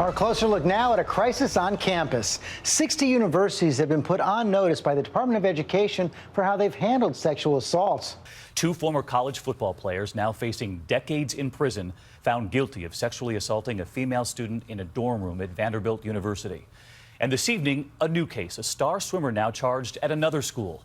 Our closer look now at a crisis on campus. 60 universities have been put on notice by the Department of Education for how they've handled sexual assaults. Two former college football players now facing decades in prison, found guilty of sexually assaulting a female student in a dorm room at Vanderbilt University. And this evening, a new case, a star swimmer now charged at another school.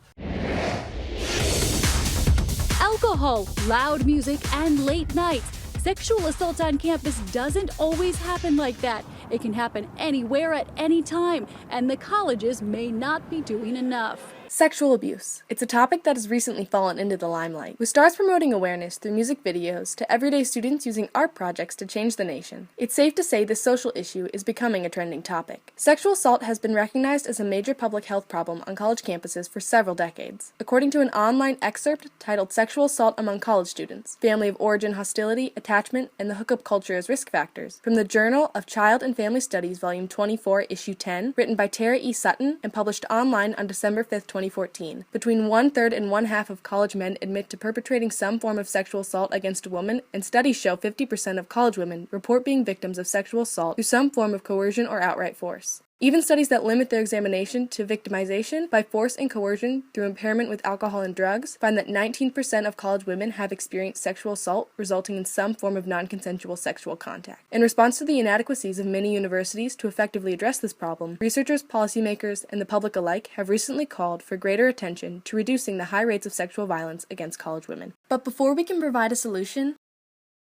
Alcohol, loud music, and late nights. Sexual assault on campus doesn't always happen like that. It can happen anywhere at any time, and the colleges may not be doing enough. Sexual abuse. It's a topic that has recently fallen into the limelight, with stars promoting awareness through music videos to everyday students using art projects to change the nation. It's safe to say this social issue is becoming a trending topic. Sexual assault has been recognized as a major public health problem on college campuses for several decades. According to an online excerpt titled Sexual Assault Among College Students, Family of Origin Hostility, Attachment, and the Hookup Culture as Risk Factors, from the Journal of Child and Family Studies, Volume 24, Issue 10, written by Tara E. Sutton and published online on December 5, 2014. Between 1/3 and 1/2 of college men admit to perpetrating some form of sexual assault against a woman, and studies show 50% of college women report being victims of sexual assault through some form of coercion or outright force. Even studies that limit their examination to victimization by force and coercion through impairment with alcohol and drugs find that 19% of college women have experienced sexual assault resulting in some form of non-consensual sexual contact. In response to the inadequacies of many universities to effectively address this problem, researchers, policymakers, and the public alike have recently called for greater attention to reducing the high rates of sexual violence against college women. But before we can provide a solution,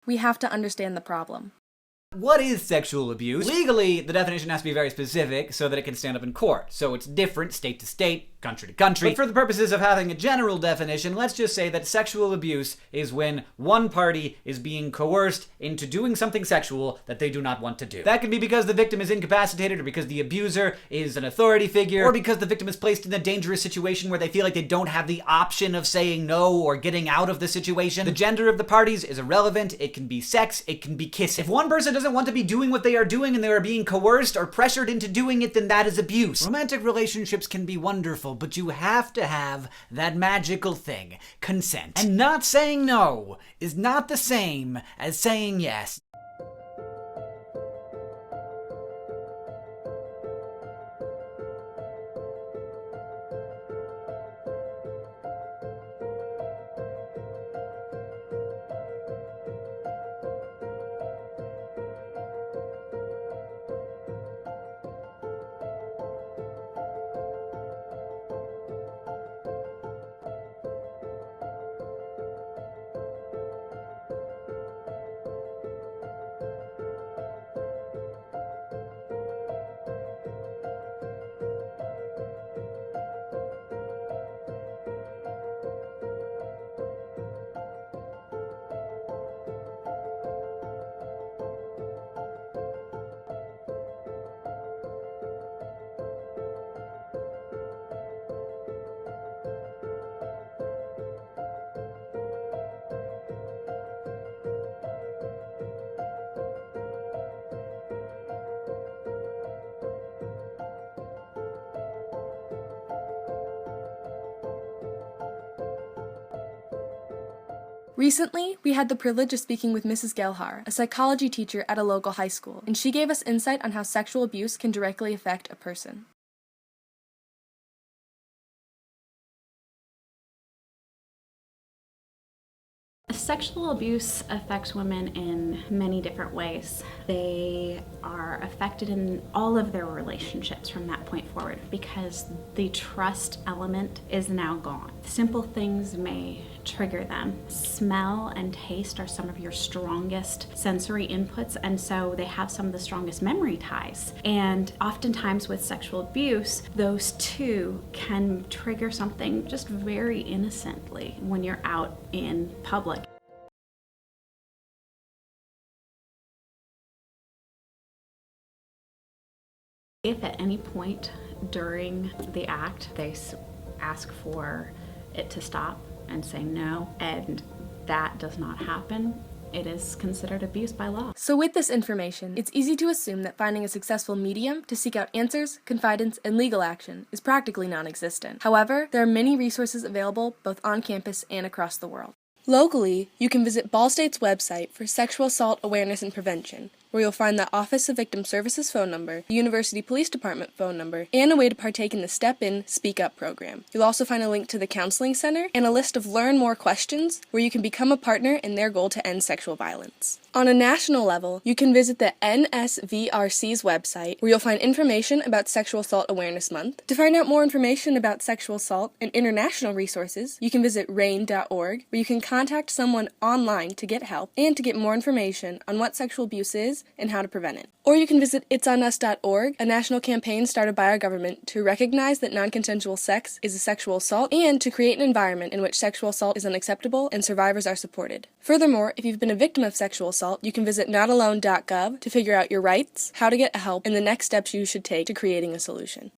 we have to understand the problem. What is sexual abuse? Legally, the definition has to be very specific so that it can stand up in court. So it's different state to state, country to country. But for the purposes of having a general definition, let's just say that sexual abuse is when one party is being coerced into doing something sexual that they do not want to do. That can be because the victim is incapacitated, or because the abuser is an authority figure, or because the victim is placed in a dangerous situation where they feel like they don't have the option of saying no or getting out of the situation. The gender of the parties is irrelevant. It can be sex, it can be kissing. If one person doesn't want to be doing what they are doing and they are being coerced or pressured into doing it, then that is abuse. Romantic relationships can be wonderful, but you have to have that magical thing, consent. And not saying no is not the same as saying yes. Recently, we had the privilege of speaking with Mrs. Gelhar, a psychology teacher at a local high school, and she gave us insight on how sexual abuse can directly affect a person. Sexual abuse affects women in many different ways. They are affected in all of their relationships from that point forward because the trust element is now gone. Simple things may trigger them. Smell and taste are some of your strongest sensory inputs, and so they have some of the strongest memory ties. And oftentimes with sexual abuse, those two can trigger something just very innocently when you're out in public. If at any point during the act they ask for it to stop and say no, and that does not happen, it is considered abuse by law. So with this information, it's easy to assume that finding a successful medium to seek out answers, confidence, and legal action is practically non-existent. However, there are many resources available both on campus and across the world. Locally, you can visit Ball State's website for sexual assault awareness and prevention, where you'll find the Office of Victim Services phone number, the University Police Department phone number, and a way to partake in the Step In, Speak Up program. You'll also find a link to the Counseling Center and a list of Learn More questions where you can become a partner in their goal to end sexual violence. On a national level, you can visit the NSVRC's website, where you'll find information about Sexual Assault Awareness Month. To find out more information about sexual assault and international resources, you can visit RAIN.org, where you can contact someone online to get help and to get more information on what sexual abuse is and how to prevent it. Or you can visit itsonus.org, a national campaign started by our government to recognize that non-consensual sex is a sexual assault and to create an environment in which sexual assault is unacceptable and survivors are supported. Furthermore, if you've been a victim of sexual assault, you can visit notalone.gov to figure out your rights, how to get help, and the next steps you should take to creating a solution.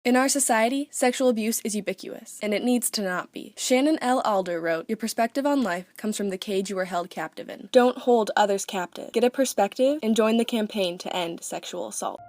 In our society, sexual abuse is ubiquitous, and it needs to not be. Shannon L. Alder wrote, "Your perspective on life comes from the cage you were held captive in. Don't hold others captive. Get a perspective and join the campaign to end sexual assault."